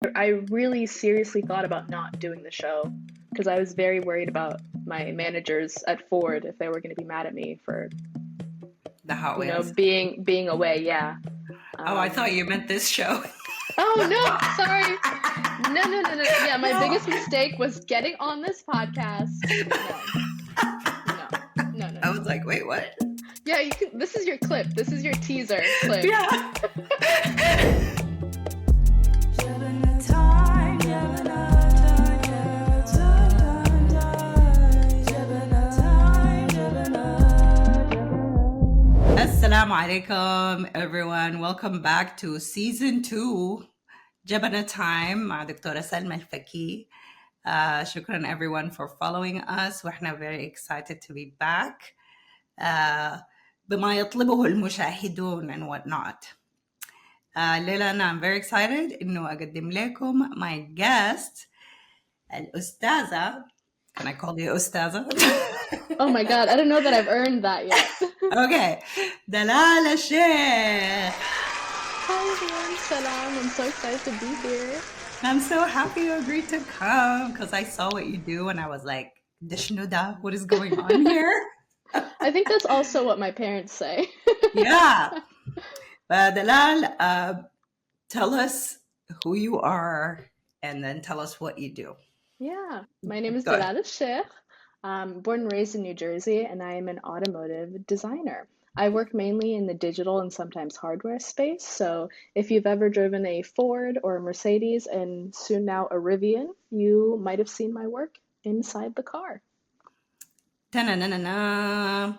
I really seriously thought about not doing the show because I was very worried about my managers at Ford if they were going to be mad at me for, The Hot Wheels. being away. Yeah. I thought you meant this show. Oh no, sorry. No. Yeah, my biggest mistake was getting on this podcast. No. I was like, wait, what? Yeah, you can. This is your clip. This is your teaser clip. Yeah. Jebena Time, Jebena Time. Assalamu alaikum, everyone. Welcome back to season 2, Jebena Time مع دكتورة سلمى الفكي. شكرا everyone for following us. وإحنا very excited to be back. بما يطلبه المشاهدون and whatnot. ليلى أنا I'm very excited إنه أقدم لكم my guest الأستاذة. Can I call you أستاذة? Oh my god, I don't know that I've earned that yet. Okay, Dalal Elsheikh. Hi everyone, salam. I'm so excited to be here. I'm so happy you agreed to come because I saw what you do and I was like, Dishnuda, what is going on here? I think that's also what my parents say. Yeah. Dalal, tell us who you are and then tell us what you do. Yeah, my name is Go ahead. Dalal Elsheikh. Born and raised in New Jersey, and I am an automotive designer. I work mainly in the digital and sometimes hardware space. So if you've ever driven a Ford or a Mercedes and soon now a Rivian, you might have seen my work inside the car. Ta-na-na-na-na.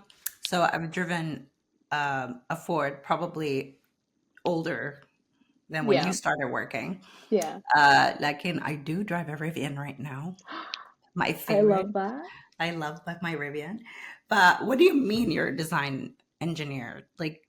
So I've driven a Ford, probably older than when Yeah. you started working. Yeah, Lakin I do drive a Rivian right now. My I favorite. love that. I love my Rivian. But what do you mean you're a design engineer? Like,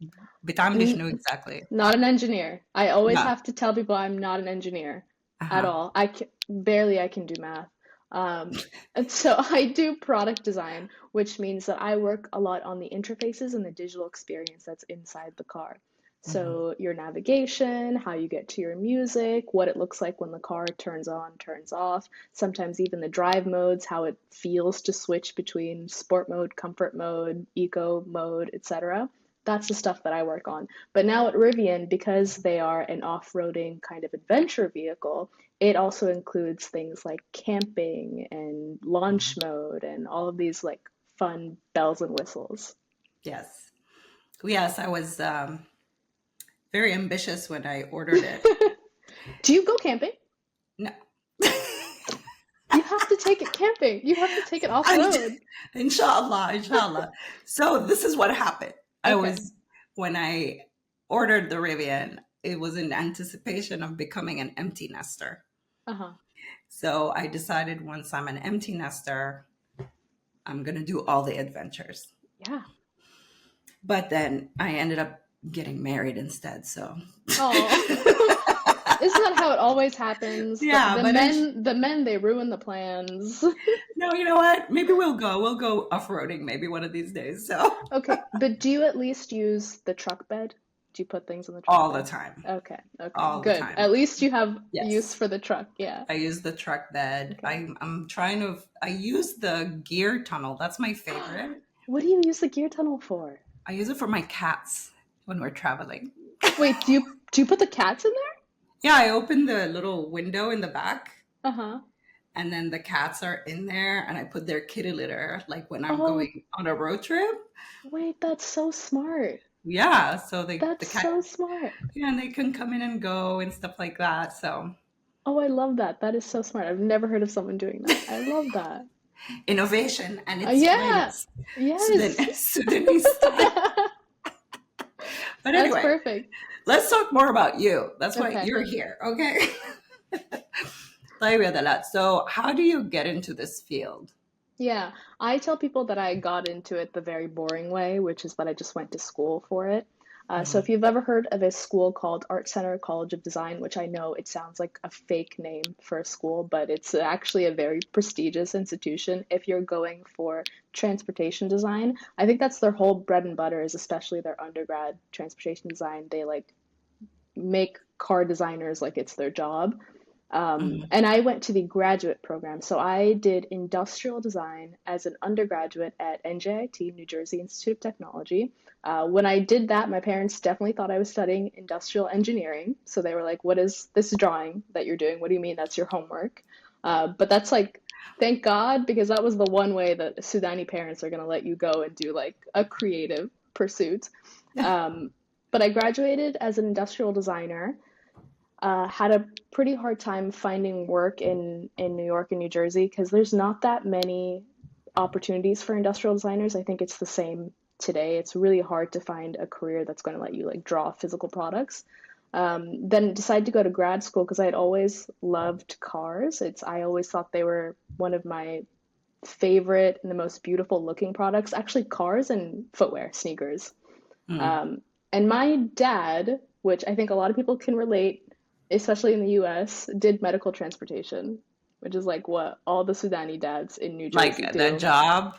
بتعملي شنو exactly? Not an engineer. I always No. have to tell people I'm not an engineer at Uh-huh. all. I can do math. And so I do product design, which means that I work a lot on the interfaces and the digital experience that's inside the car. So your navigation, how you get to your music, what it looks like when the car turns on, turns off, sometimes even the drive modes, how it feels to switch between sport mode, comfort mode, eco mode, etc. That's the stuff that I work on. But now at Rivian, because they are an off-roading kind of adventure vehicle, it also includes things like camping and launch mode and all of these like fun bells and whistles. Yes. Yes, I was very ambitious when I ordered it. Do you go camping? No. You have to take it camping. You have to take it off-road. Inshallah. So this is what happened. Okay. When I ordered the Rivian, it was in anticipation of becoming an empty nester. Uh-huh. So I decided once I'm an empty nester, I'm going to do all the adventures. Yeah. But then I ended up getting married instead. So. Oh. Isn't that how it always happens? Yeah, The but men, they ruin the plans. No, you know what? Maybe we'll go off-roading maybe one of these days. So Okay, but do you at least use the truck bed? Do you put things in the truck all bed? the time. Okay, All the good. time. At least you have Yes. use for the truck, yeah. I use the truck bed. Okay. I use the gear tunnel. That's my favorite. What do you use the gear tunnel for? I use it for my cats when we're traveling. Wait, do you put the cats in there? Yeah, I open the little window in the back Uh-huh. and then the cats are in there and I put their kitty litter like when I'm Oh. going on a road trip. Wait, that's so smart. Yeah, so the That's cat, so smart. yeah, and they can come in and go and stuff like that. So Oh, I love that. That is so smart. I've never heard of someone doing that. I love that. innovation and it's Yeah. Yes. Sudanese style. But That's anyway, perfect. let's talk more about you. That's why Okay. you're here, okay? طيب يا دلال. So how do you get into this field? Yeah, I tell people that I got into it the very boring way, which is that I just went to school for it. So if you've ever heard of a school called Art Center College of Design, which I know it sounds like a fake name for a school, but it's actually a very prestigious institution. If you're going for transportation design, I think that's their whole bread and butter is especially their undergrad transportation design. They like make car designers like it's their job. And I went to the graduate program. So I did industrial design as an undergraduate at NJIT, New Jersey Institute of Technology. When I did that, my parents definitely thought I was studying industrial engineering. So they were like, what is this drawing that you're doing? What do you mean that's your homework? But that's like, thank God, because that was the one way that Sudani parents are going to let you go and do like a creative pursuit. But I graduated as an industrial designer. Had a pretty hard time finding work in New York and New Jersey because there's not that many opportunities for industrial designers. I think it's the same today. It's really hard to find a career that's going to let you like draw physical products. Then decided to go to grad school because I had always loved cars. I always thought they were one of my favorite and the most beautiful looking products. Actually, cars and footwear, sneakers. And my dad, which I think a lot of people can relate, especially in the US, did medical transportation, which is like what all the Sudani dads in New Jersey Like do. the job?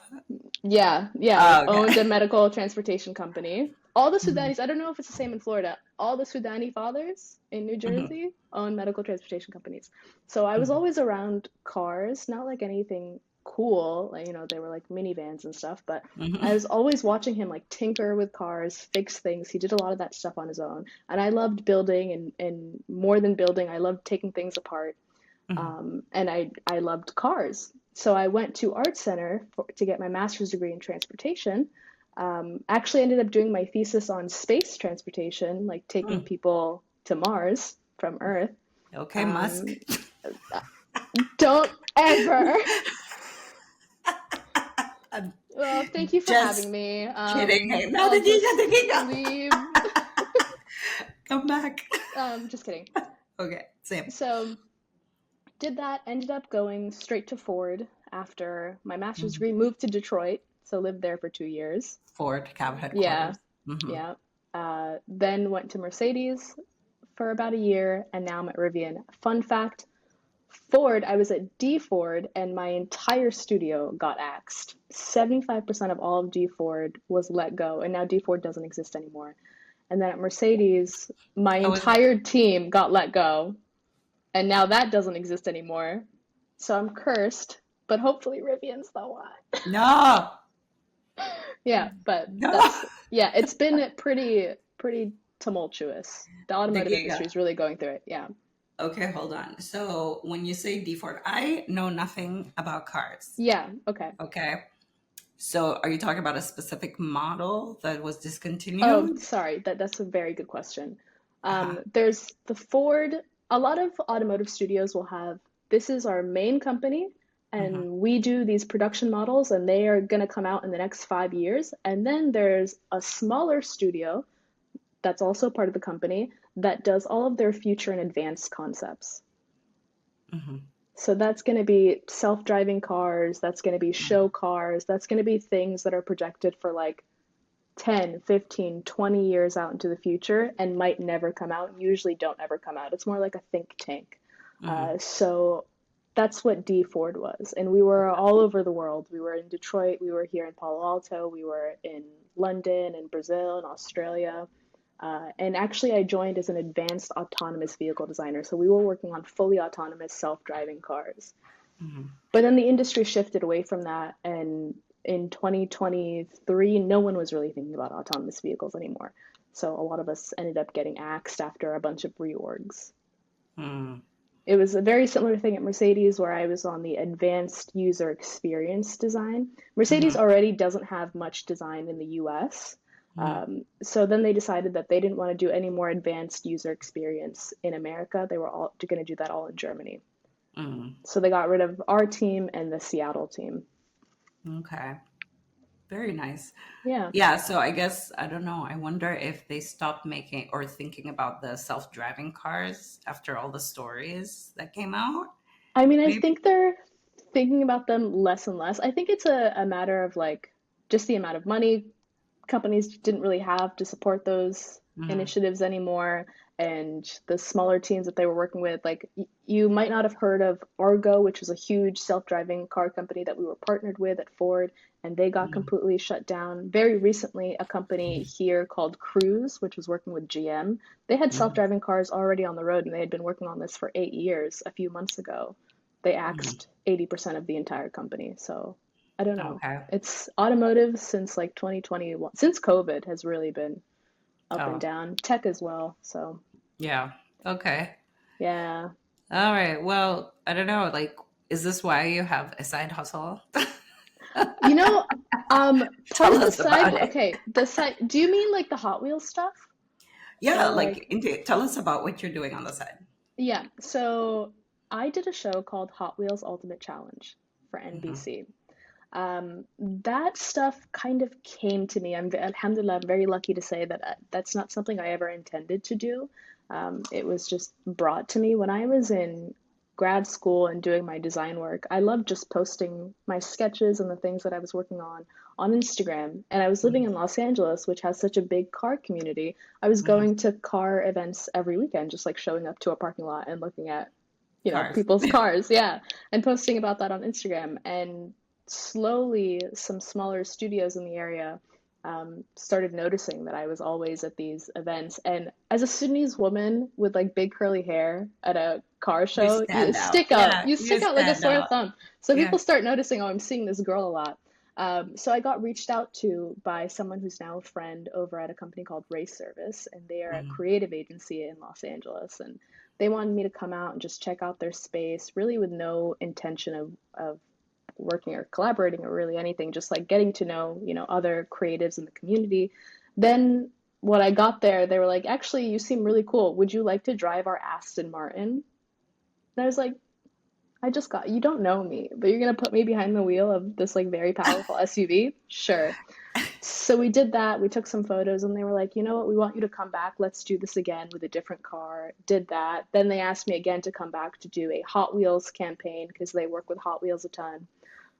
Yeah, Oh, like okay. owned a medical transportation company. All the Sudanis, I don't know if it's the same in Florida, all the Sudani fathers in New Jersey own medical transportation companies. So I was always around cars, not like anything cool, like, they were like minivans and stuff, but I was always watching him like tinker with cars, fix things. He did a lot of that stuff on his own. And I loved building and more than building, I loved taking things apart. And I loved cars. So I went to Art Center to get my master's degree in transportation. Actually ended up doing my thesis on space transportation, like taking people to Mars from Earth. Okay, Musk. Don't ever. I'm Well, thank you for just having me. kidding. Hey, no, I'll just the leave. Come back. Just kidding. Okay, same. So did that, ended up going straight to Ford after my master's degree, moved to Detroit, so lived there for 2 years. Ford cab Yeah, headquarters. yeah. Then went to Mercedes for about a year, and now I'm at Rivian. Fun fact, Ford, I was at D Ford, and my entire studio got axed. 75% of all of D Ford was let go, and now D Ford doesn't exist anymore. And then at Mercedes, my I was entire team got let go, and now that doesn't exist anymore. So I'm cursed, but hopefully Rivian's the one. no, Yeah, but no. it's been pretty tumultuous. The automotive Dagiga. industry is really going through it. Yeah. Okay, hold on. So when you say D Ford, I know nothing about cars. Yeah, okay. Okay. So are you talking about a specific model that was Oh, discontinued? sorry. That's a very good question. Uh-huh. There's the Ford. A lot of automotive studios will have, this is our main company, and we do these production models, and they are going to come out in the next 5 years. And then there's a smaller studio that's also part of the company that does all of their future and advanced concepts. So that's going to be self-driving cars, that's going to be show cars, that's going to be things that are projected for like 10, 15, 20 years out into the future and might never come out, usually don't ever come out. It's more like a think tank. So that's what D Ford was. And we were all over the world. We were in Detroit, we were here in Palo Alto, we were in London and Brazil and Australia. And actually, I joined as an advanced autonomous vehicle designer. So we were working on fully autonomous self-driving cars. But then the industry shifted away from that. And in 2023, no one was really thinking about autonomous vehicles anymore. So a lot of us ended up getting axed after a bunch of reorgs. It was a very similar thing at Mercedes where I was on the advanced user experience design. Mercedes already doesn't have much design in the US. So then they decided that they didn't want to do any more advanced user experience in America. They were all going to do that all in Germany. So they got rid of our team and the Seattle team. Okay. Very nice. Yeah. Yeah, so I guess, I don't know, I wonder if they stopped making or thinking about the self-driving cars after all the stories that came out. I mean, I Maybe. think they're thinking about them less and less. I think it's a matter of like just the amount of money companies didn't really have to support those initiatives anymore. and the smaller teams that they were working with. Like you might not have heard of Argo, which was a huge self-driving car company that we were partnered with at Ford, and they got completely shut down. Very recently, a company here called Cruise, which was working with GM, they had self-driving cars already on the road, and they had been working on this for 8 years. A few months ago, they axed 80% of the entire company. So I don't know. Okay. It's automotive since like 2021, since COVID has really been up and Oh, down. Tech as well. So yeah. Okay. yeah. All right. Well, I don't know. Like, is this why you have a side hustle? You know, part Tell of the us side, about it. okay, the side, do you mean like the Hot Wheels stuff? Yeah, Or like, like, tell us about what you're doing on the side. yeah, so I did a show called Hot Wheels Ultimate Challenge for Hmm. NBC. That stuff kind of came to me. Alhamdulillah, I'm very lucky to say that that's not something I ever intended to do. It was just brought to me when I was in grad school and doing my design work. I loved just posting my sketches and the things that I was working on Instagram. And I was living in Los Angeles, which has such a big car community. I was Hmm. going to car events every weekend, just like showing up to a parking lot and looking at, Cars. people's cars, yeah, and posting about that on Instagram. And slowly, some smaller studios in the area started noticing that I was always at these events. And as a Sudanese woman with like big curly hair at a car You show, you stand out. stick out. Yeah, You you stick out like a stand sore out. thumb. So Yeah. people start noticing, oh, I'm seeing this girl a lot. So I got reached out to by someone who's now a friend over at a company called Race Service, and they are a Hmm. creative agency in Los Angeles. And they wanted me to come out and just check out their space, really with no intention of working or collaborating or really anything, just like getting to know, other creatives in the community. Then when I got there, they were like, actually, you seem really cool. Would you like to drive our Aston Martin? And I was like, you don't know me, but you're gonna put me behind the wheel of this like very powerful SUV? Sure. So we did that. We took some photos and they were like, you know what? We want you to come back. Let's do this again with a different car. Did that. Then they asked me again to come back to do a Hot Wheels campaign because they work with Hot Wheels a ton.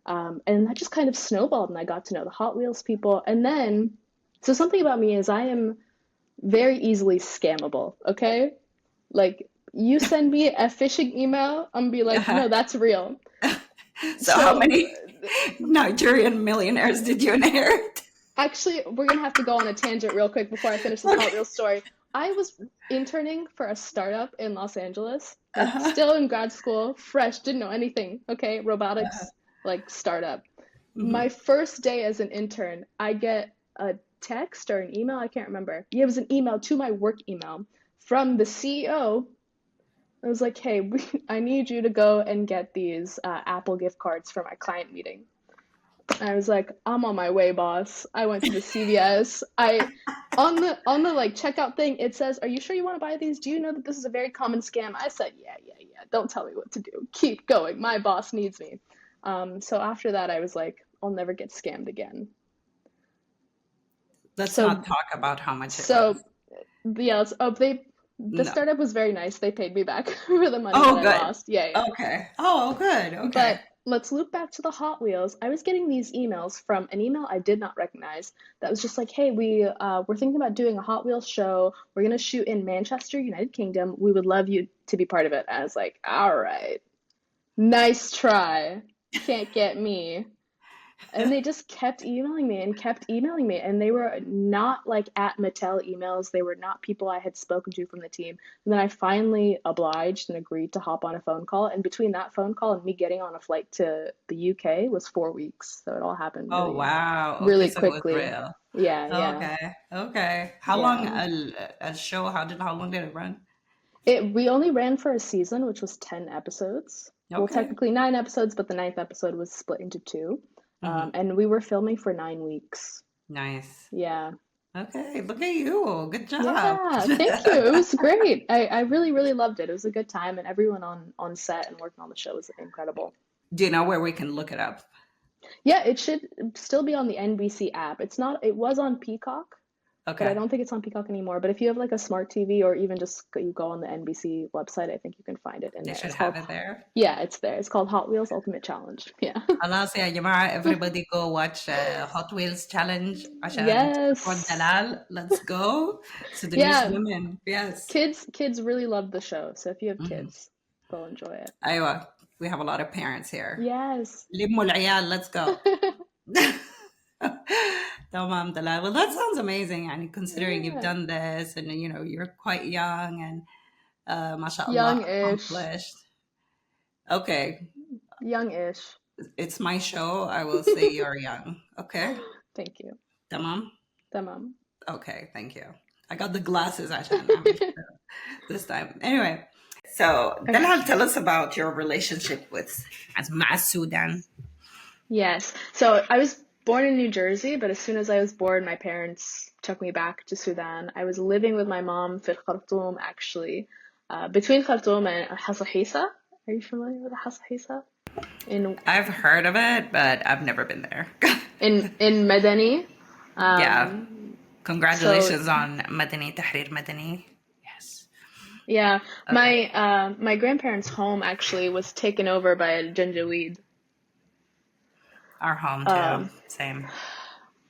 And that just kind of snowballed and I got to know the Hot Wheels people. And then, so something about me is I am very easily scammable, okay? Like, you send me a phishing email, I'm gonna be like, Yeah. no, that's real. So, how So many Nigerian millionaires did you inherit? actually, we're gonna have to go on a tangent real quick before I finish this Hot Okay. Wheels story. I was interning for a startup in Los Angeles, like Uh-huh. still in grad school, fresh, didn't know anything, okay? Uh-huh. Robotics, like startup. Hmm. My first day as an intern, I get a text or an email, I can't remember. Yeah, it was an email to my work email from the CEO. It was like, hey, I need you to go and get these Apple gift cards for my client meeting. I was like, I'm on my way, boss. I went to the CVS. On the like checkout thing, it says, "Are you sure you want to buy these? Do you know that this is a very common scam?" I said, "Yeah, yeah, yeah. Don't tell me what to do. Keep going. My boss needs me." So after that, I was like, I'll never get scammed again. Let's So not talk about how much it was. so yeah, the No. startup was very nice. They paid me back for the money that Oh, I good. lost. Yeah, yeah. Okay. Oh, good. Okay. But let's loop back to the Hot Wheels. I was getting these emails from an email I did not recognize that was just like, hey, we're thinking about doing a Hot Wheels show. We're gonna shoot in Manchester, United Kingdom. We would love you to be part of it. I was like, all right, nice try. Can't get me. And they just kept emailing me and kept emailing me. And they were not like at Mattel emails. They were not people I had spoken to from the team. And then I finally obliged and agreed to hop on a phone call. And between that phone call and me getting on a flight to the UK was 4 weeks. So it all happened Oh, really, wow. Okay, really so it was quickly. real. Yeah, yeah, Okay. Okay. How long yeah. a show? How long did it run? We only ran for a season, which was 10 episodes. Well, Okay. technically 9 episodes, but the ninth episode was split into two. Hmm. And we were filming for 9 weeks. Nice. Yeah. Okay. Look at you. Good job. Yeah, thank you. It was great. I really, really loved it. It was a good time, and everyone on set and working on the show was incredible. Do you know where we can look it up? Yeah, it should still be on the NBC app. It was on Peacock, but I Okay. don't think it's on Peacock anymore. But if you have like a smart TV or even just you go on the NBC website, I think you can find it in They there. should It's have called, it there. yeah, it's there. It's called Hot Wheels Ultimate Challenge. Yeah. خلاص يا جماعة, everybody go watch Hot Wheels Challenge عشان تشوفوا Yes. دلال. Let's go. Sudanese Yeah. women. Yes. Kids really love the show. So if you have Mhm. kids, they'll enjoy it. أيوة. We have a lot of parents here. Yes. لموا العيال. Let's go. تمام دلال. Well, that sounds amazing. يعني considering you've Yeah. done this and you know you're quite young and ما شاء الله Young-ish. accomplished. Okay, Young-ish. it's my show. I will say you're young. Okay, Thank you. تمام. Tamam. Okay, thank you. I got the glasses عشان أعمل this time. Anyway, so Okay. Dalal, tell us about your relationship with مع Sudan. Yes. So I was born in New Jersey, but as soon as I was born, my parents took me back to Sudan. I was living with my mom في Khartoum, actually, between Khartoum and Hasahisa. Are you familiar with Hasahisa? I've heard of it, but I've never been there. In Madani. Yeah. So Congratulations on Madani, Tahrir Madani. Yes. yeah, Okay. my grandparents' home actually was taken over by a Janjaweed. Our home too. Same.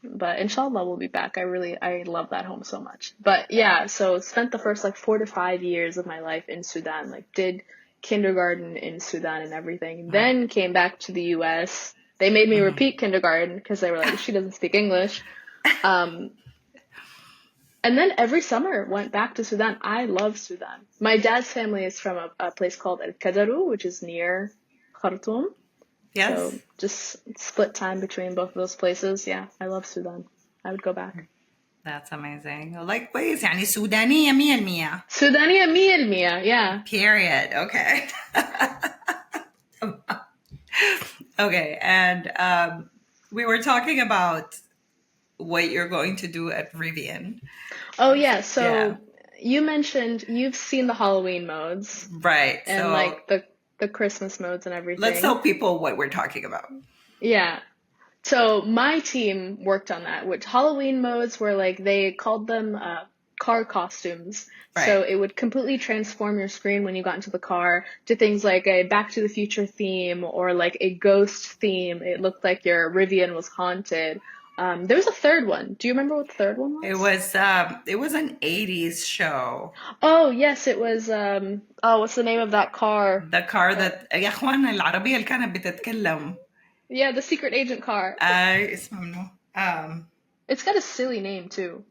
But inshallah we'll be back. I love that home so much. But yeah, so spent the first like 4 to 5 years of my life in Sudan, like did kindergarten in Sudan and everything. Then came back to the US. They made me repeat kindergarten because they were like, she doesn't speak English. And then every summer went back to Sudan. I love Sudan. My dad's family is from a place called El Kadaru, which is near Khartoum. Yes. So just split time between both of those places. Yeah, I love Sudan. I would go back. That's amazing. Likewise, يعني سودانية 100%. Sudania 100%. Yeah. Period. Okay. Okay, and we were talking about what you're going to do at Rivian. Oh yeah. So Yeah. you mentioned you've seen the Halloween modes Right. and So like the Christmas modes and everything. let's tell people what we're talking about. Yeah. So my team worked on that, which Halloween modes were like, they called them car costumes. So Right. it would completely transform your screen when you got into the car to things like a Back to the Future theme or like a ghost theme. It looked like your Rivian was haunted. There was a third one. Do you remember what the third one was? It was an 80s show. Oh, yes, it was, what's the name of that car? The car that يا اخوان العربية اللي كانت بتتكلم. Yeah, the secret agent car. اسمه منو؟ It's got a silly name too.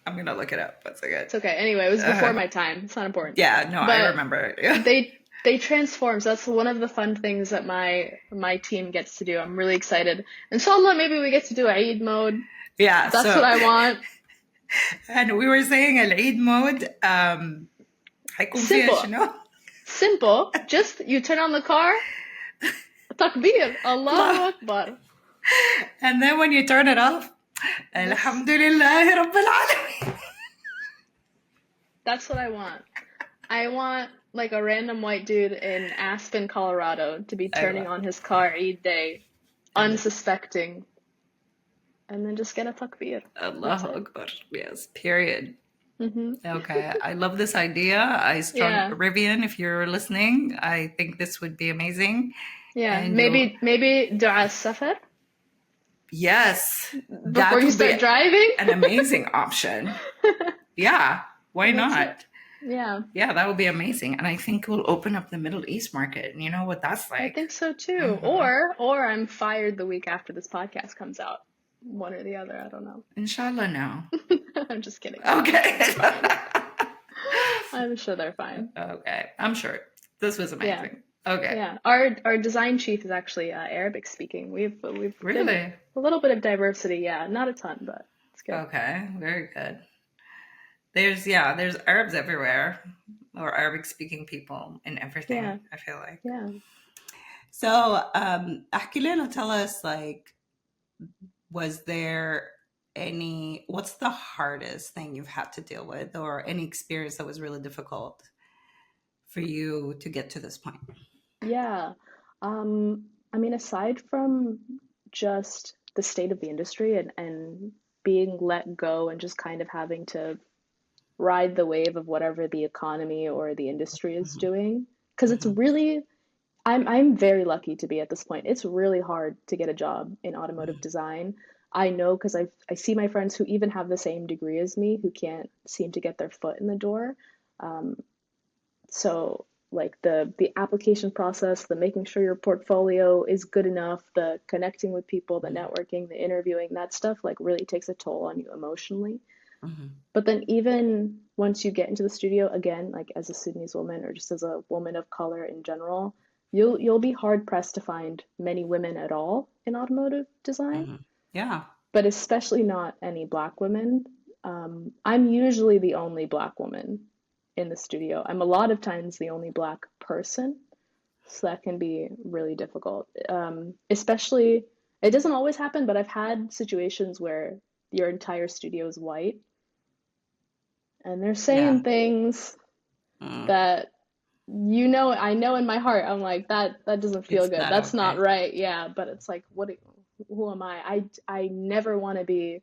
I'm gonna look it up. That's okay. It's okay. Anyway, it was before my time. It's not important. Yeah, no, I But remember. they transform. So that's one of the fun things that my team gets to do. I'm really excited. Inshallah, maybe we get to do Eid mode. Yeah, That's so what I want. and we were saying العيد mode حيكون فيها Simple. شنو؟ Simple. Just you turn on the car. Takbir. Allahu Akbar. And then when you turn it off, الحمد لله رب العالمين. That's what I want. I want like a random white dude in Aspen, Colorado to be turning on his car Eid day, unsuspecting, and then just get a takbir. Allahu Akbar. Yes, period. Mm-hmm. Okay, I love this idea. Yeah. Rivian, if you're listening, I think this would be amazing. Yeah, And maybe dua safar Yes, before you start driving. an amazing option. Yeah, why not? Yeah, Yeah, that would be amazing. And I think we'll open up the Middle East market. And you know what that's like. I think so too. Or I'm fired the week after this podcast comes out. One or the other. I don't know. Inshallah, no. I'm just kidding. Okay. I'm sure they're fine. Okay, I'm sure. This was amazing. Okay. Yeah, our design chief is actually Arabic speaking. We've Really? a little bit of diversity. Yeah, not a ton, but it's good. Okay, very good. There's Arabs everywhere, or Arabic speaking people in everything. Yeah. I feel like. Yeah. So, احكي لنا, tell us, like, was there what's the hardest thing you've had to deal with, or any experience that was really difficult for you to get to this point? Yeah. I mean, aside from just the state of the industry and being let go and just kind of having to ride the wave of whatever the economy or the industry is Mhm. doing. Because it's Mhm. really, I'm very lucky to be at this point. It's really hard to get a job in automotive Mhm. design. I know because I see my friends who even have the same degree as me who can't seem to get their foot in the door. Um, so like the application process, the making sure your portfolio is good enough, the connecting with people, the Mhm. networking, the interviewing, that stuff like really takes a toll on you emotionally. Mhm. But then even once you get into the studio again, like as a Sudanese woman or just as a woman of color in general, you'll be hard pressed to find many women at all in automotive design, Mhm. Yeah. but especially not any black women. I'm usually the only black woman in the studio. I'm a lot of times the only black person, so that can be really difficult. Especially, it doesn't always happen, but I've had situations where your entire studio is white and they're Yeah. saying things Mm. that I know in my heart I'm like that doesn't feel It's good. not That's not okay. right. Yeah, but it's like who am I? I never want to be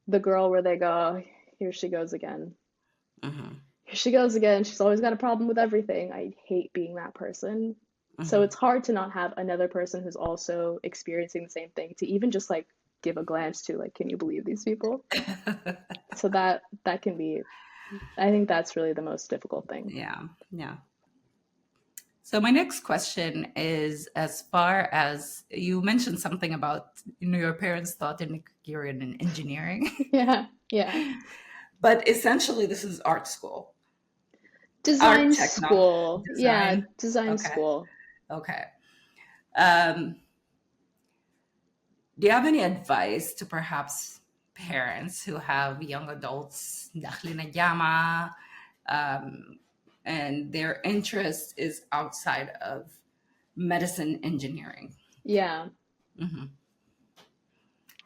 the girl where they go, "Oh, here she goes again. Mhm. Here she goes again. She's always got a problem with everything." I hate being that person. So Mhm. it's hard to not have another person who's also experiencing the same thing to even just like give a glance to like, can you believe these people? So that can be, I think that's really the most difficult thing. Yeah. Yeah. So my next question is, as far as you mentioned something about, your parents thought in you're in an engineering, Yeah, yeah. but essentially this is art school, art Design techno school. Yeah, design. design Okay. school. Okay. Um, do you have any advice to perhaps parents who have young adults داخلين الجامعة, um, and their interest is outside of medicine engineering? Yeah. Mhm.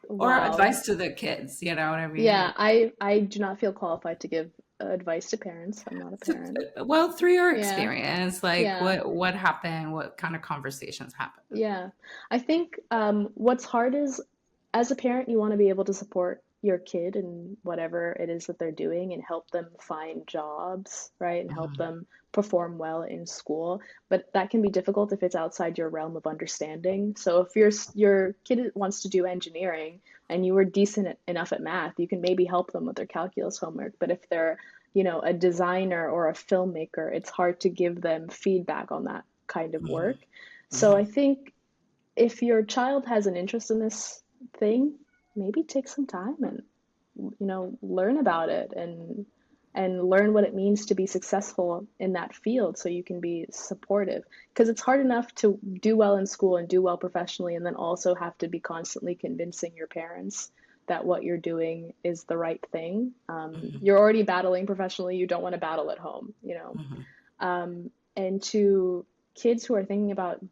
Or Wow. advice to the kids, you know what I mean? Yeah, Like, I do not feel qualified to give advice to parents. I'm not a so, parent. well, through your Yeah. experience, like Yeah. what happened? What kind of conversations happened? Yeah. I think what's hard is as a parent, you want to be able to support your kid in whatever it is that they're doing and help them find jobs, right? And help Mhm. them perform well in school. But that can be difficult if it's outside your realm of understanding. So if your kid wants to do engineering and you were decent enough at math, you can maybe help them with their calculus homework. But if they're, a designer or a filmmaker, it's hard to give them feedback on that kind of Mhm. work. So I Mhm. think if your child has an interest in this thing, maybe take some time and learn about it and learn what it means to be successful in that field so you can be supportive because it's hard enough to do well in school and do well professionally and then also have to be constantly convincing your parents that what you're doing is the right thing. Mhm. You're already battling professionally, you don't want to battle at home. Mhm. And to kids who are thinking about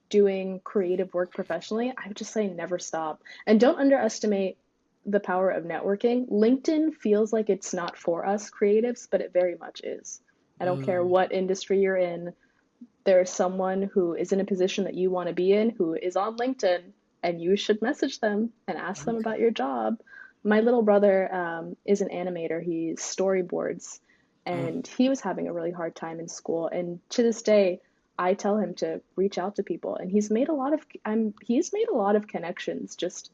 doing creative work professionally, I would just say never stop. And don't underestimate the power of networking. LinkedIn feels like it's not for us creatives, but it very much is. I don't care Mm. what industry you're in, there's someone who is in a position that you want to be in who is on LinkedIn, and you should message them and ask them Okay. about your job. My little brother is an animator, he storyboards, Mm. and he was having a really hard time in school. And to this day, I tell him to reach out to people, and he's made a lot of connections just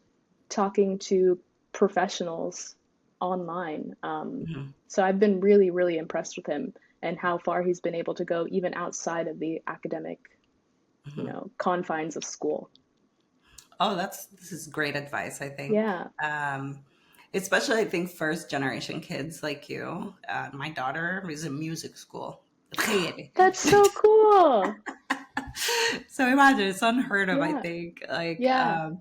talking to professionals online. Mhm. So I've been really, really impressed with him and how far he's been able to go even outside of the academic, Mhm. confines of school. Oh, this is great advice, I think. Yeah, Especially, I think, first generation kids like you. My daughter is in music school. تخيلي. that's so cool. So imagine, it's unheard of, I Yeah, think. Like, yeah,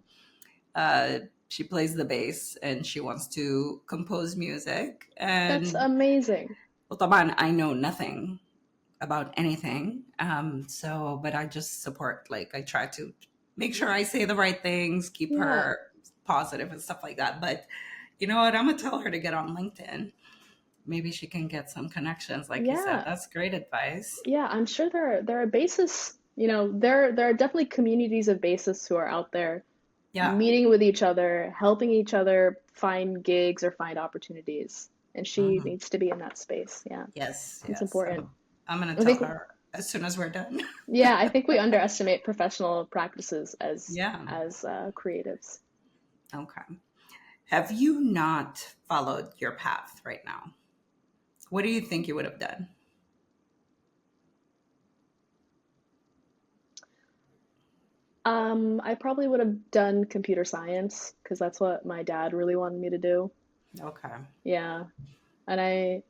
she plays the bass and she wants to compose music. that's And amazing. well, طبعا, I know nothing about anything. But I just support, like, I try to make sure I say the right things, keep Yeah, her positive and stuff like that. But you know what? I'm going to tell her to get on LinkedIn. Maybe she can get some connections, like you said. yeah, That's great advice. yeah. I'm sure there are bassists. There are definitely communities of bassists who are out there Yeah. meeting with each other, helping each other find gigs or find opportunities. And she Hmm. needs to be in that space. Yeah, Yes, it's yes. important. I'm gonna I tell think, her as soon as we're done. yeah, I think we underestimate professional practices Yeah. as creatives. Okay. Have you not followed your path right now? What do you think you would have done? I probably would have done computer science because that's what my dad really wanted me to do. Okay. Yeah, and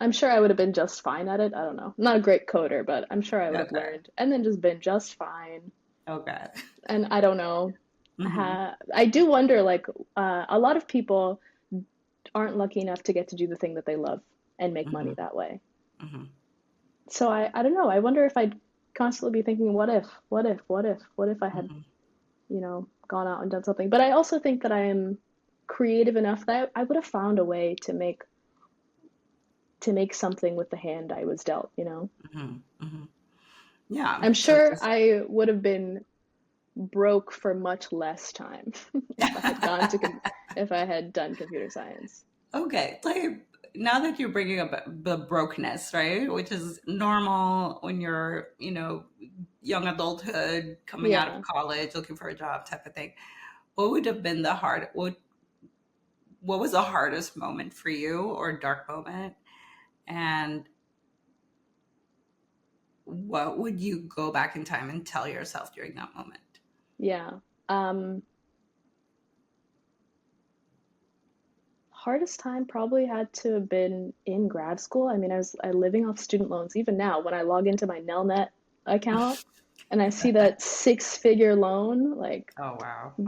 I'm sure I would have been just fine at it. I don't know. I'm not a great coder, but I'm sure I would have Okay. learned and then just been just fine. Okay. And I don't know. Hmm. I do wonder, like, a lot of people aren't lucky enough to get to do the thing that they love and make money Hmm. that way. Hmm. So I don't know. I wonder if I'd constantly be thinking, what if I had, Hmm. gone out and done something. But I also think that I am creative enough that I would have found a way to make something with the hand I was dealt. Hmm. Hmm. Yeah. I'm So sure just I would have been broke for much less time if I had if I had done computer science. okay. Like now that you're bringing up the brokenness, right? Which is normal when you're, young adulthood, coming out of Yeah. college, looking for a job type of thing. What would have been what was the hardest moment for you or dark moment? And what would you go back in time and tell yourself during that moment? Yeah. Um, Hardest time probably had to have been in grad school. I mean, I living off student loans. Even now, when I log into my Nelnet account and I see that six-figure loan, like Oh wow. Hmm.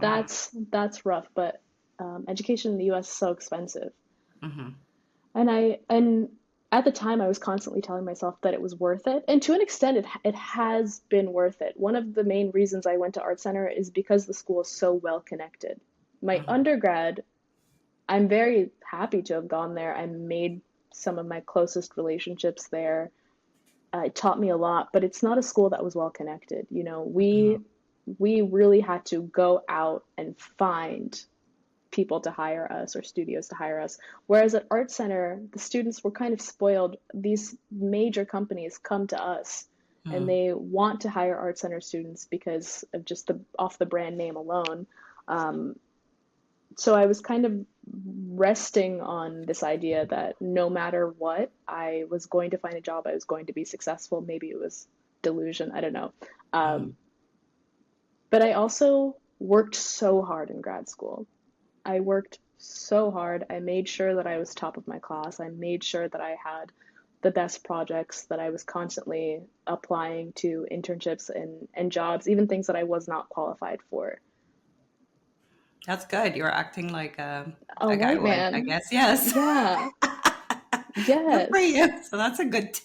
that's rough. But education in the U.S. is so expensive. Hmm. And at the time, I was constantly telling myself that it was worth it, and to an extent, it has been worth it. One of the main reasons I went to Art Center is because the school is so well connected. My Hmm. undergrad, I'm very happy to have gone there. I made some of my closest relationships there. It taught me a lot, but it's not a school that was well connected. Hmm. We really had to go out and find people to hire us or studios to hire us. Whereas at Art Center, the students were kind of spoiled. These major companies come to us and Hmm. they want to hire Art Center students because of just the off the brand name alone. Um, so I was kind of resting on this idea that no matter what, I was going to find a job, I was going to be successful. Maybe it was delusion, I don't know. Hmm. Um, but I also worked so hard in grad school. I worked so hard. I made sure that I was top of my class. I made sure that I had the best projects, that I was constantly applying to internships and jobs, even things that I was not qualified for. That's good. You're acting like A a guy white would, I man. guess. Yes. Yeah. Good for Yes. you. So that's a good tip.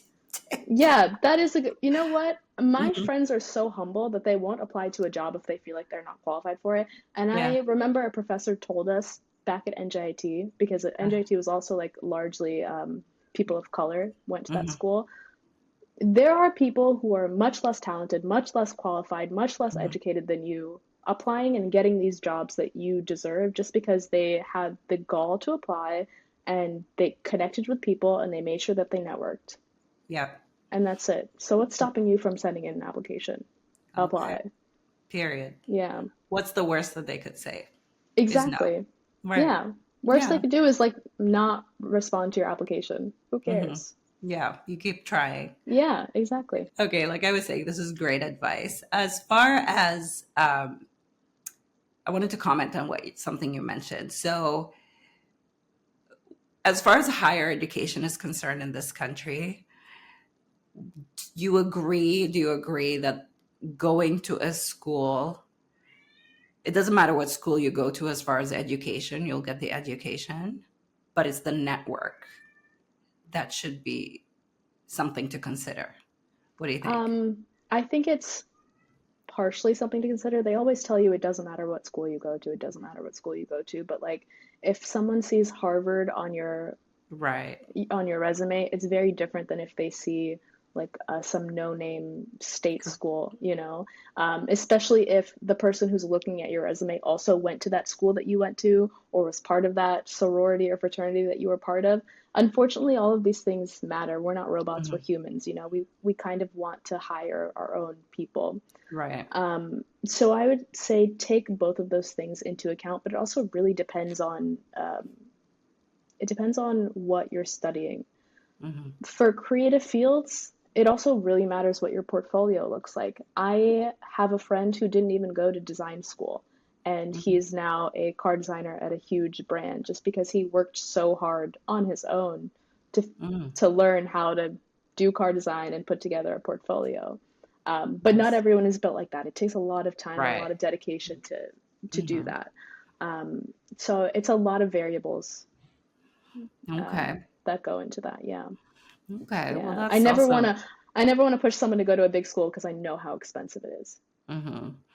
Yeah, that is a good, you know what? My Hmm. friends are so humble that they won't apply to a job if they feel like they're not qualified for it. And Yeah. I remember a professor told us back at NJIT, because NJIT was also like largely people of color went to that Hmm. school. There are people who are much less talented, much less qualified, much less Hmm. educated than you applying and getting these jobs that you deserve just because they had the gall to apply and they connected with people and they made sure that they networked. Yeah. And that's it. So what's stopping you from sending in an application? Okay. Apply. Period. Yeah, What's the worst that they could say? Is no. exactly. Right. Yeah. Worst they Yeah. could do is like not respond to your application. Who Hmm. cares? Yeah. You keep trying. Yeah, exactly. Okay. Like I was saying, this is great advice. As far as, I wanted to comment on something you mentioned. So, as far as higher education is concerned in this country, do you agree that going to a school, it doesn't matter what school you go to as far as education, you'll get the education, but it's the network that should be something to consider. What do you think? I think it's partially something to consider. They always tell you it doesn't matter what school you go to, it doesn't matter what school you go to, but like if someone sees Harvard on your Right. resume, it's very different than if they see like some no-name state school, you know, especially if the person who's looking at your resume also went to that school that you went to or was part of that sorority or fraternity that you were part of. Unfortunately, all of these things matter. We're not robots, we're humans, you know, we kind of want to hire our own people. Right. So I would say take both of those things into account, but it also really depends on what you're studying. For creative fields, it also really matters what your portfolio looks like. I have a friend who didn't even go to design school, and he's now a car designer at a huge brand just because he worked so hard on his own to learn how to do car design and put together a portfolio. But not everyone is built like that. It takes a lot of time and a Right. lot of dedication to do that. So it's a lot of variables Okay. that go into that. Yeah. Okay. Well, Yeah. that's I never awesome. want to push someone to go to a big school because I know how expensive it is.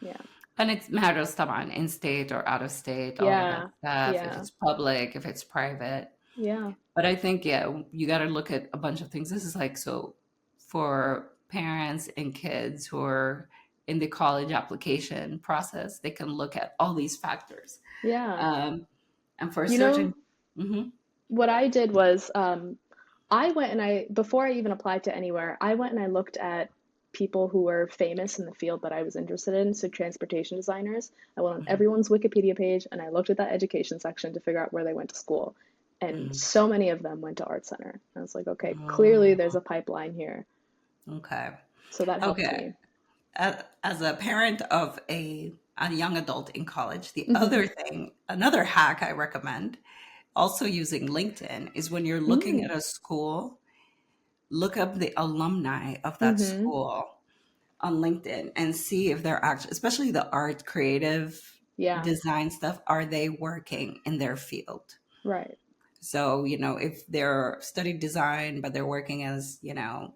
Yeah. And it matters طبعا in state or out of state, all of Yeah. that stuff, if Yeah. it's public, if it's private. Yeah. But I think, yeah, you got to look at a bunch of things. This is like, so for parents and kids who are in the college application process, they can look at all these factors. Yeah. And for You certain, know, what I did was I went and before I even applied to anywhere, I went and I looked at people who were famous in the field that I was interested in, so transportation designers. I went on everyone's Wikipedia page and I looked at that education section to figure out where they went to school. And so many of them went to Art Center. I was like, okay, clearly there's a pipeline here. okay. So that helped Okay. me. As a parent of a young adult in college, the other thing, another hack I recommend, also using LinkedIn, is when you're looking at a school, look up the alumni of that school on LinkedIn and see if they're actually, especially the art, creative, Yeah. design stuff, are they working in their field? Right. So, you know, if they're studied design, but they're working as, you know,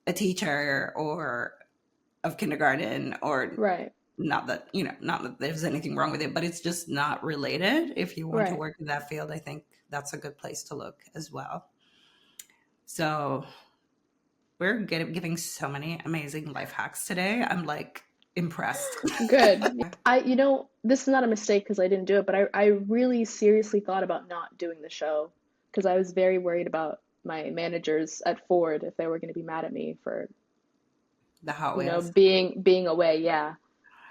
a teacher or of kindergarten, or Right. not that, you know, not that there's anything wrong with it, but it's just not related. If you want to Right. work in that field, I think that's a good place to look as well. So we're giving so many amazing life hacks today. I'm like impressed. Good. You know, this is not a mistake because I didn't do it, but I really seriously thought about not doing the show because I was very worried about my managers at Ford if they were going to be mad at me for, The Hot you know, Wheels. being away. Yeah.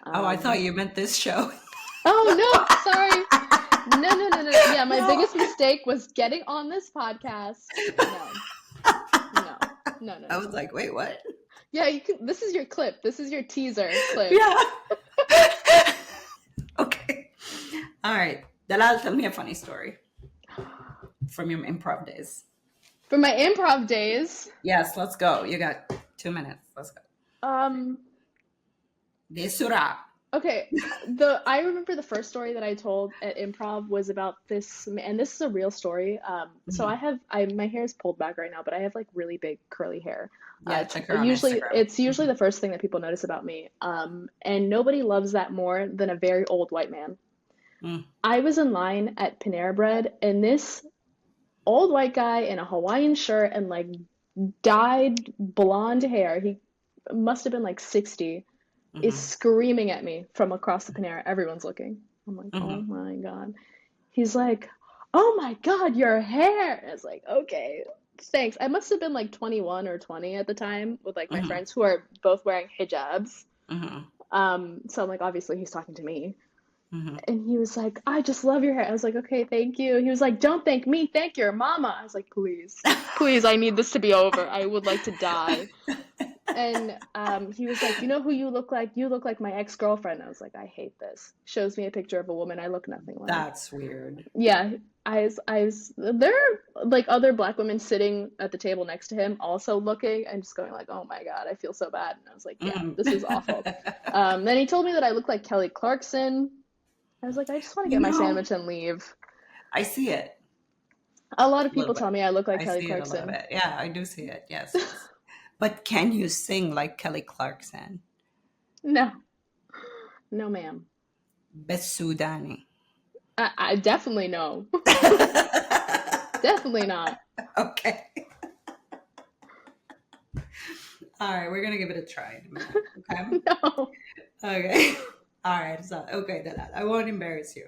Oh, I thought you meant this show. Oh no, sorry. No. Yeah, my biggest mistake was getting on this podcast. No. I was like, wait, what? Yeah, you can. This is your clip. This is your teaser clip. Yeah. Okay. All right. Dalal, tell me a funny story from your improv days. For my improv days, Yes, let's go. You got 2 minutes. Let's go. Besura. okay, I remember the first story that I told at improv was about this, and this is a real story. So my hair is pulled back right now, but I have like really big curly hair. Yeah, check her on Usually, Instagram. it's usually the first thing that people notice about me. And nobody loves that more than a very old white man. I was in line at Panera Bread, and this old white guy in a Hawaiian shirt and like dyed blonde hair, he must have been like 60, is screaming at me from across the Panera. Everyone's looking. I'm like, oh my God. He's like, oh my God, your hair. And I was like, okay, thanks. I must have been like 21 or 20 at the time with like my friends who are both wearing hijabs. So I'm like, obviously he's talking to me. And he was like, I just love your hair. I was like, okay, thank you. He was like, don't thank me, thank your mama. I was like, please, I need this to be over. I would like to die. And he was like, you know who you look like? You look like my ex-girlfriend. I was like, I hate this. Shows me a picture of a woman I look nothing like. That's weird. Yeah, there are like other black women sitting at the table next to him also looking and just going like, oh my God, I feel so bad. And I was like, yeah, this is awful. Then he told me that I look like Kelly Clarkson. I was like, I just want to get my sandwich and leave. I see it. A lot of people tell me I look like I Kelly see Clarkson. it a little bit. Yeah, I do see it. Yes. But can you sing like Kelly Clarkson? No, ma'am. Besudani. I definitely no. Definitely not. Okay. All right, we're gonna give it a try in a minute. Okay. No, Okay. All right. So okay, Dalal, I won't embarrass you,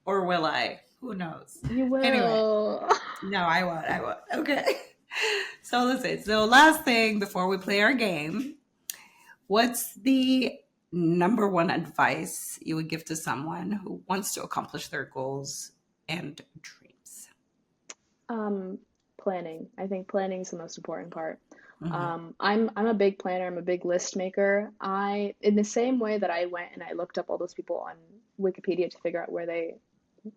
or will I? Who knows? you Anyway, will. no, I won't. I won't. Okay. So listen. So last thing before we play our game, what's the number one advice you would give to someone who wants to accomplish their goals and dreams? Planning. I think planning is the most important part. Hmm. I'm a big planner. I'm a big list maker. In the same way that I went and I looked up all those people on Wikipedia to figure out where they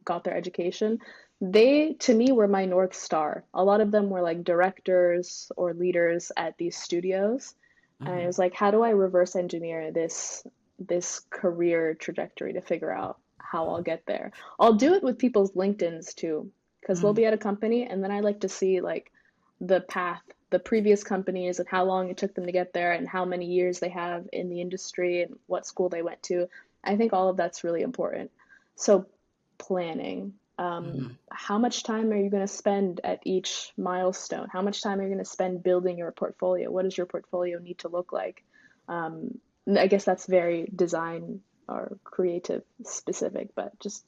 got their education, they to me were my North Star. A lot of them were like directors or leaders at these studios. And I Hmm. was like, how do I reverse engineer this career trajectory to figure out how I'll get there? I'll do it with people's LinkedIns too, because they'll Hmm. be at a company and then I like to see like the path, the previous companies and how long it took them to get there and how many years they have in the industry and what school they went to. I think all of that's really important. So planning. Hmm. How much time are you going to spend at each milestone? How much time are you going to spend building your portfolio? What does your portfolio need to look like? Um, I guess that's very design or creative specific, but just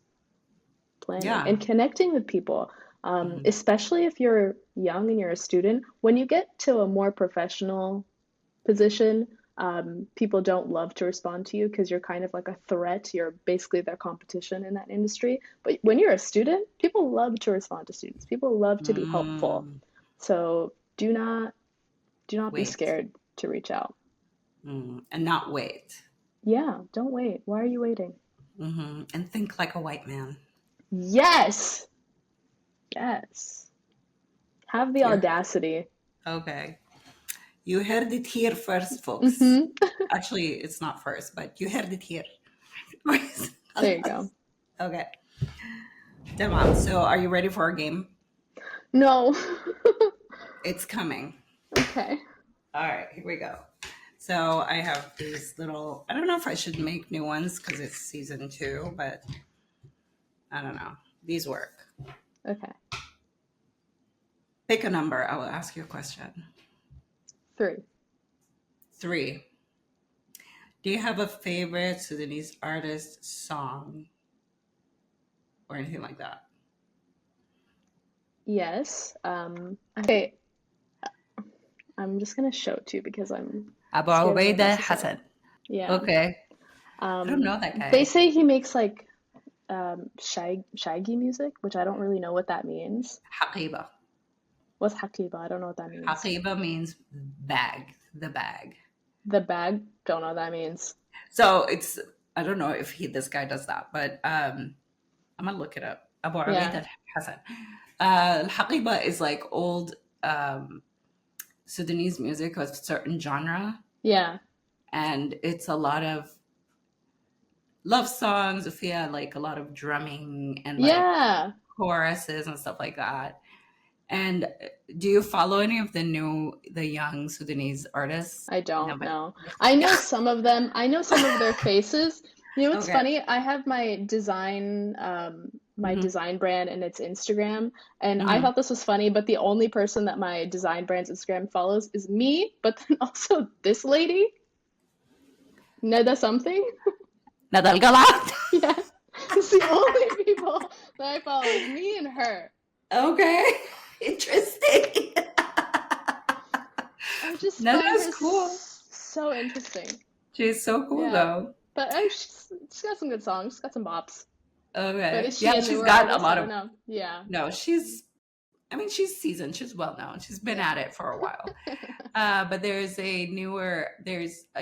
planning Yeah. and connecting with people, Hmm. especially if you're young and you're a student. When you get to a more professional position, people don't love to respond to you because you're kind of like a threat. You're basically their competition in that industry. But when you're a student, people love to respond to students. People love to be helpful. Mm. So do not be Wait. scared to reach out. And not wait. Yeah, don't wait. Why are you waiting? And think like a white man. Yes. Yes. Have the You're audacity. okay. You heard it here first, folks. Hmm. Actually, it's not first, but you heard it here. There you go. Okay. Tamam. So, are you ready for our game? No. It's coming. Okay. All right, here we go. So, I have these little, I don't know if I should make new ones because it's season 2, but I don't know. These work. Okay. Pick a number. I will ask you a question. 3. 3. Do you have a favorite Sudanese artist song or anything like that? Yes. Okay. I'm just gonna show it to you because I'm Abu scared I'm gonna Ubaida mess this up. Hassan. Yeah. Okay. I don't know that They guy. say he makes like shaggy music, which I don't really know what that means. Haqiba. What's hakiba? I don't know what that means. Haqiba means bag, the bag. The bag, don't know what that means. So it's, I don't know if this guy does that, but I'm gonna look it up. Abu Yeah. Ubaida Hassan. Haqiba is like old Sudanese music of a certain genre, Yeah. and it's a lot of love songs, Sophia, like a lot of drumming and like Yeah. choruses and stuff like that. And do you follow any of the young Sudanese artists? I No, don't but know. I know some of them. I know some of their faces. You know what's okay. funny? I have my design brand and its Instagram, and I Hmm. thought this was funny, but the only person that my design brand's Instagram follows is me, but then also this lady, Neda something. Nadal Galat. Yeah. It's the only people that I follow is me and her. Okay, interesting. I just No, find that's her cool. so interesting. She's so cool Yeah. though. But she's got some good songs, she's got some bops. But Okay, is she yeah, a she's newer got a artist? I lot don't of. know. Yeah. No, she's. I mean, she's seasoned. She's well known. She's been Yeah. at it for a while. But there's a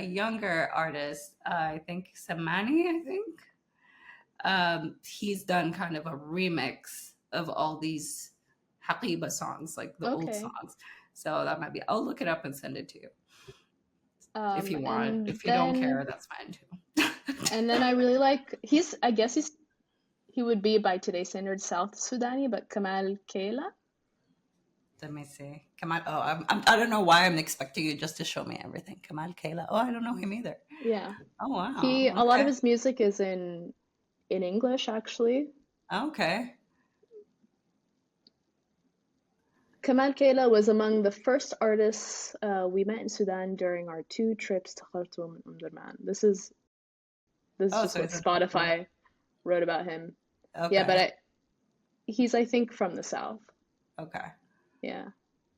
younger artist. I think Samani. I think. He's done kind of a remix of all these Haqiba songs, like the old Okay. songs. So that might be. I'll look it up and send it to you if you want. And If you don't care, then that's fine too. and then I really like I guess he would be by today's standards South Sudani, but Kamal Kela. Let me see. Kamal. Oh, I don't know why I'm expecting you just to show me everything. Kamal Kayla. Oh, I don't know him either. Yeah. Oh wow. A lot of Okay. his music is in English actually. Okay. Kamal Kela was among the first artists we met in Sudan during our 2 trips to Khartoum and Omdurman. This is Oh, just so what he's in Khartoum. Spotify wrote about him. Yeah, Okay. but he's, I think, from the south. Okay. Yeah.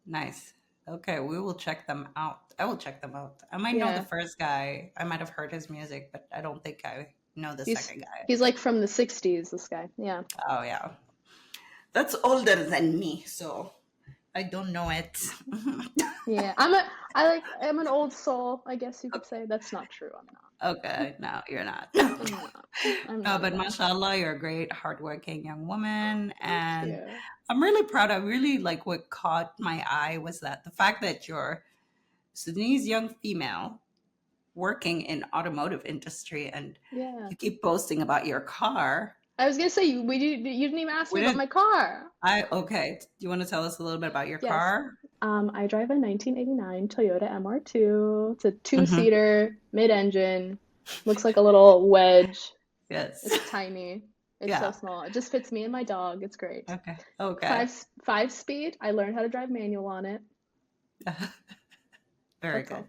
Nice. Okay, we will check them out. I will check them out. I might know the Yeah. first guy. I might have heard his music, but I don't think I know the He's second guy. he's like from the 60s, this guy. Yeah. Oh yeah. That's older than me, so I don't know it. Yeah. I'm an old soul, I guess you could say. That's not true. I'm not. Okay, no, you're not. I'm not. I'm No, not but at all. mashallah, you're a great, hardworking young woman. Thank And you. I'm really proud. I really like what caught my eye was that the fact that you're Sudanese young female working in automotive industry and Yeah. you keep posting about your car. I was gonna say you didn't even ask We me about didn't- my car. Okay. Do you want to tell us a little bit about your Yes. car? I drive a 1989 Toyota MR2. It's a Mm-hmm. 2-seater, mid-engine. Looks like a little wedge. Yes. It's tiny. It's Yeah. so small. It just fits me and my dog. It's great. Okay. Okay. Five speed. I learned how to drive manual on it. Very That's all. good.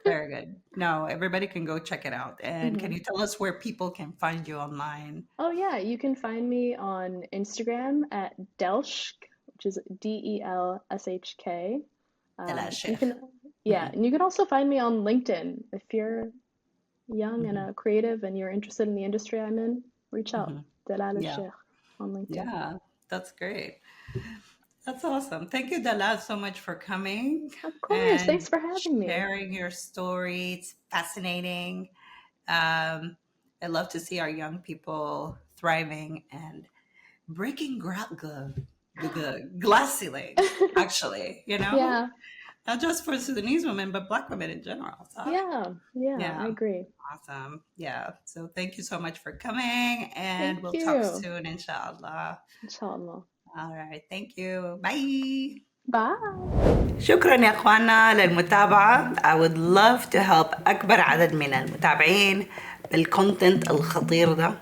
Very good. No, everybody can go check it out. And can Mhm. you tell us where people can find you online? Oh yeah, you can find me on Instagram at Delshk, which is DELSHK. Dalal You Elsheikh. can, yeah, and you can also find me on LinkedIn if you're young and Mhm. a creative and you're interested in the industry I'm in. Reach out, Mhm. Dalal Yeah. Elsheikh on LinkedIn. Yeah, that's great. That's awesome. Thank you, Dalal, so much for coming Of course, thanks and for having me. sharing your story. It's fascinating. I love to see our young people thriving and breaking the glass ceiling, actually, Yeah, not just for Sudanese women, but Black women in general. So, yeah, I yeah, agree. awesome. Yeah. So thank you so much for coming, and Thank we'll talk you. soon, inshallah. Inshallah. All right. Thank you. Bye. Bye. شكرا يا اخوانا للمتابعة. I would love to help أكبر عدد من المتابعين بالكونتنت الخطير ده،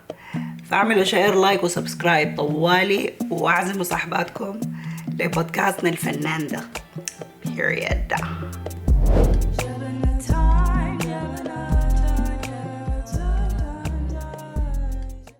فاعملوا شير لايك وسبسكرايب طوالي، واعزموا صاحباتكم لبودكاستنا الفنان ده. Period.